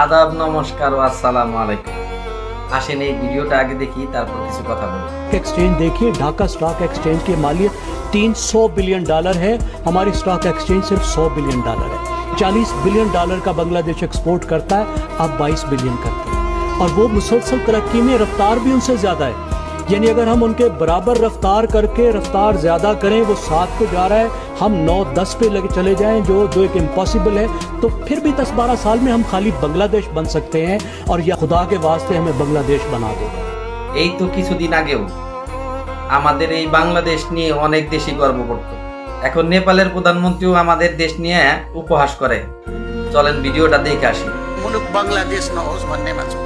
আদাব, নমস্কার ও আসসালামু আলাইকুম। আসেন এই ভিডিওটা আগে দেখি, তারপর কিছু কথা বলি। एक्सचेंज देखिए, ढाका स्टॉक एक्सचेंज की मालियत $300 बिलियन है। हमारी स्टॉक एक्सचेंज सिर्फ $100 बिलियन है। $40 बिलियन का बांग्लादेश एक्सपोर्ट करता है, अब 22 बिलियन करते हैं, और वो मुसलसल तरक्की में रफ्तार भी उनसे ज़्यादा है। यानी अगर हम उनके बराबर रफ्तार करके रफ्तार ज़्यादा करें, वो 7 पे जा रहा है, हम 9-10 पे लगे चले जाएं, जो एक इम्पॉसिबल है, तो फिर भी 10-12 साल में हम खाली बांग्लादेश बन सकते हैं, और या खुदा के वास्ते हमें बांग्लादेश बना दो। এই তো কিছুদিন আগেও আমাদের এই বাংলাদেশ নিয়ে অনেক দেশই গর্ব করত। এখন নেপালের প্রধানমন্ত্রীও আমাদের देश নিয়ে উপহাস করে। চলেন ভিডিওটা দেখে আসি। मुलुक बंगलादेश नहोस् भन्नेमा छु।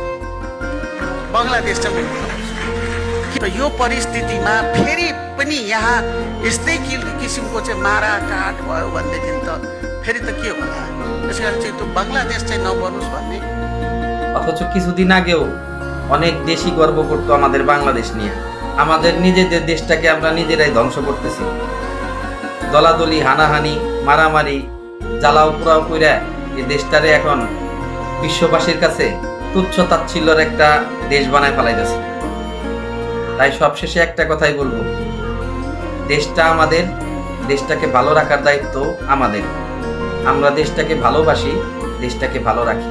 बंगलादेश चाहिँ बिल्कुल नहोस्। यो परिस्थितिमा फेरि पनि यहाँ यस्तै किसिमको चाहिँ माराकाट भयो भनेदेखि त फेरि त के होला। त्यसकारण चाहिँ त्यो बंगलादेश चाहिँ नबनोस् भन्ने। অথচ কিছুদিন আগেও অনেক দেশই গর্ব করতো আমাদের বাংলাদেশ নিয়ে। আমাদের নিজেদের দেশটাকে আমরা নিজেরাই ধ্বংস করতেছি। দলাদলি, হানাহানি, মারামারি, জ্বালাও পোড়াও কইরা এই দেশটারে এখন বিশ্ববাসীর কাছে তুচ্ছ তাচ্ছিল্যর একটা দেশ বানায় ফেলাইতেছে। তাই সবশেষে একটা কথাই বলবো, দেশটা আমাদের, দেশটাকে ভালো রাখার দায়িত্ব আমাদের। আমরা দেশটাকে ভালোবাসি, দেশটাকে ভালো রাখি।